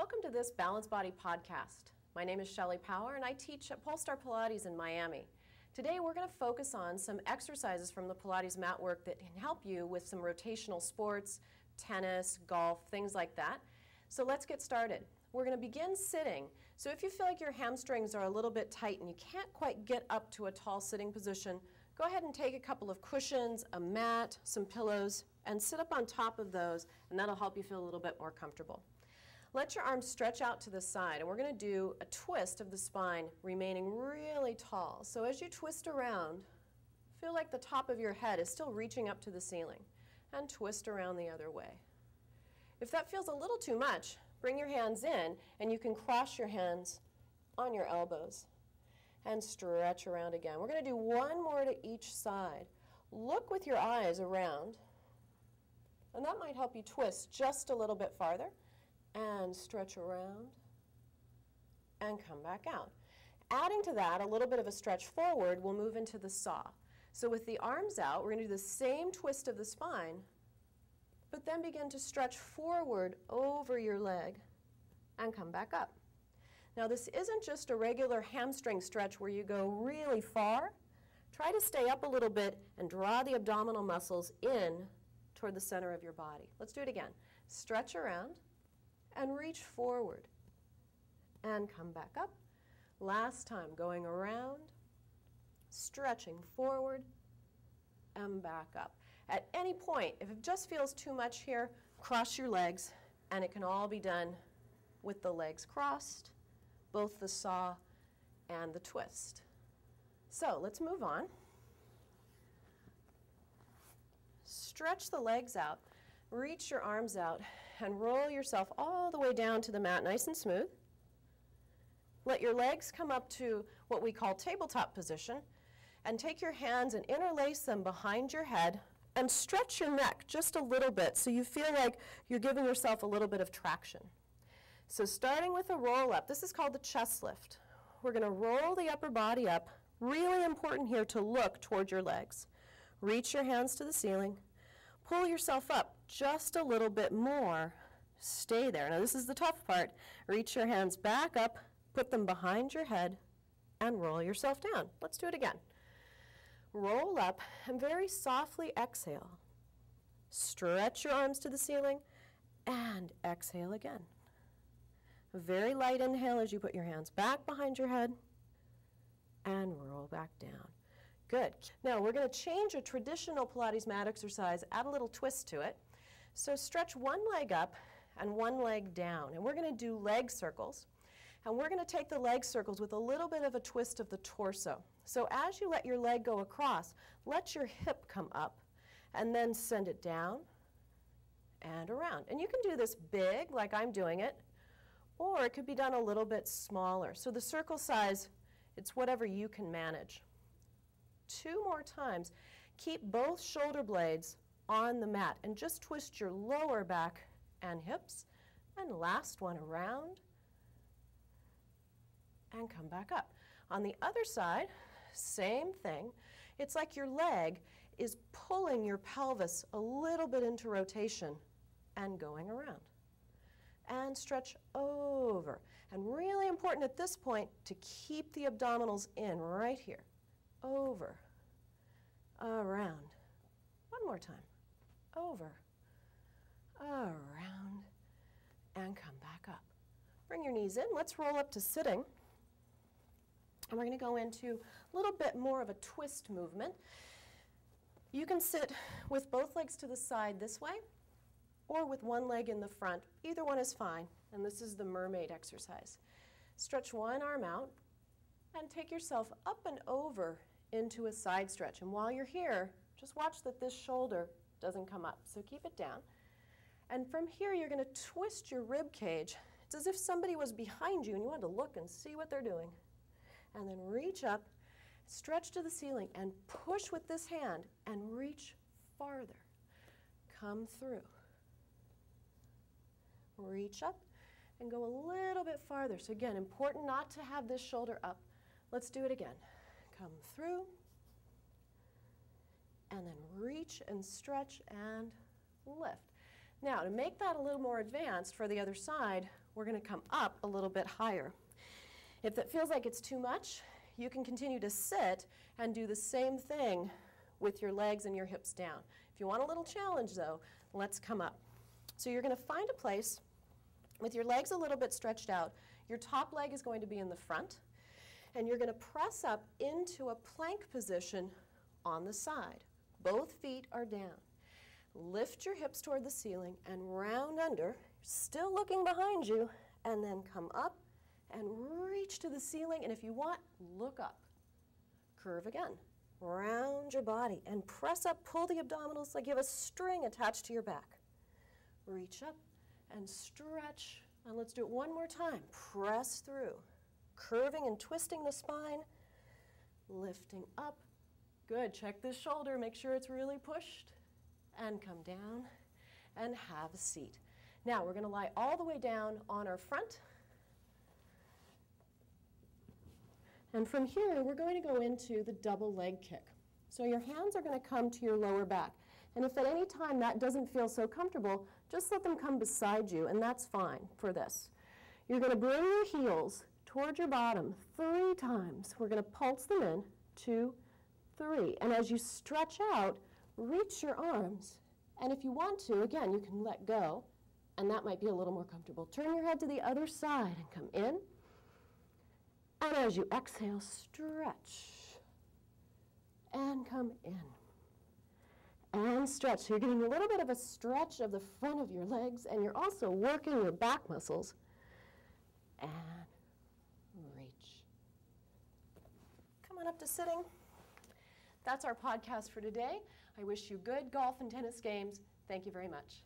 Welcome to this Balanced Body podcast. My name is Shelly Power and I teach at Polestar Pilates in Miami. Today we're going to focus on some exercises from the Pilates mat work that can help you with some rotational sports, tennis, golf, things like that. So let's get started. We're going to begin sitting. So if you feel like your hamstrings are a little bit tight and you can't quite get up to a tall sitting position, go ahead and take a couple of cushions, a mat, some pillows, and sit up on top of those, and that'll help you feel a little bit more comfortable. Let your arms stretch out to the side, and we're going to do a twist of the spine, remaining really tall. So as you twist around, feel like the top of your head is still reaching up to the ceiling, and twist around the other way. If that feels a little too much, bring your hands in, and you can cross your hands on your elbows, and stretch around again. We're going to do one more to each side. Look with your eyes around, and that might help you twist just a little bit farther. And stretch around and come back out. Adding to that a little bit of a stretch forward, we'll move into the saw. So with the arms out, we're going to do the same twist of the spine, but then begin to stretch forward over your leg and come back up. Now this isn't just a regular hamstring stretch where you go really far. Try to stay up a little bit and draw the abdominal muscles in toward the center of your body. Let's do it again. Stretch around and reach forward and come back up. Last time, going around, stretching forward and back up. At any point, if it just feels too much here, cross your legs, and it can all be done with the legs crossed, both the saw and the twist. So let's move on. Stretch the legs out. Reach your arms out and roll yourself all the way down to the mat, nice and smooth. Let your legs come up to what we call tabletop position, and take your hands and interlace them behind your head and stretch your neck just a little bit so you feel like you're giving yourself a little bit of traction. So starting with a roll up, this is called the chest lift. We're going to roll the upper body up. Really important here to look toward your legs. Reach your hands to the ceiling. Pull yourself up just a little bit more. Stay there. Now this is the tough part. Reach your hands back up, put them behind your head, and roll yourself down. Let's do it again. Roll up and very softly exhale. Stretch your arms to the ceiling and exhale again. A very light inhale as you put your hands back behind your head and roll back down. Good. Now we're going to change a traditional Pilates mat exercise, add a little twist to it. So stretch one leg up and one leg down. And we're going to do leg circles. And we're going to take the leg circles with a little bit of a twist of the torso. So as you let your leg go across, let your hip come up and then send it down and around. And you can do this big, like I'm doing it, or it could be done a little bit smaller. So the circle size, it's whatever you can manage. 2 more times. Keep both shoulder blades on the mat and just twist your lower back and hips. And last one around and come back up. On the other side, same thing. It's like your leg is pulling your pelvis a little bit into rotation and going around. And stretch over. And really important at this point to keep the abdominals in right here. Over, around. One more time. Over, around, and come back up. Bring your knees in. Let's roll up to sitting. And we're going to go into a little bit more of a twist movement. You can sit with both legs to the side this way, or with one leg in the front. Either one is fine. And this is the Mermaid exercise. Stretch one arm out and take yourself up and over into a side stretch. And while you're here, just watch that this shoulder doesn't come up. So keep it down. And from here, you're going to twist your rib cage. It's as if somebody was behind you and you wanted to look and see what they're doing. And then reach up, stretch to the ceiling, and push with this hand and reach farther. Come through. Reach up and go a little bit farther. So again, important not to have this shoulder up. Let's do it again. Come through, and then reach and stretch and lift. Now, to make that a little more advanced for the other side, we're going to come up a little bit higher. If it feels like it's too much, you can continue to sit and do the same thing with your legs and your hips down. If you want a little challenge though, let's come up. So you're going to find a place with your legs a little bit stretched out. Your top leg is going to be in the front, and you're going to press up into a plank position on the side. Both feet are down. Lift your hips toward the ceiling and round under, still looking behind you, and then come up and reach to the ceiling, and if you want, look up. Curve again. Round your body and press up, pull the abdominals like you have a string attached to your back. Reach up and stretch, and let's do it one more time. Press through, curving and twisting the spine, lifting up. Good, check this shoulder, make sure it's really pushed, and come down and have a seat. Now we're going to lie all the way down on our front, and from here we're going to go into the double leg kick. So your hands are going to come to your lower back, and if at any time that doesn't feel so comfortable, just let them come beside you, and that's fine for this. You're going to bring your heels toward your bottom 3 times. We're going to pulse them in, 2, 3. And as you stretch out, reach your arms. And if you want to, again, you can let go, and that might be a little more comfortable. Turn your head to the other side and come in. And as you exhale, stretch. And come in. And stretch. So you're getting a little bit of a stretch of the front of your legs, and you're also working your back muscles. And reach. Come on up to sitting. That's our podcast for today. I wish you good golf and tennis games. Thank you very much.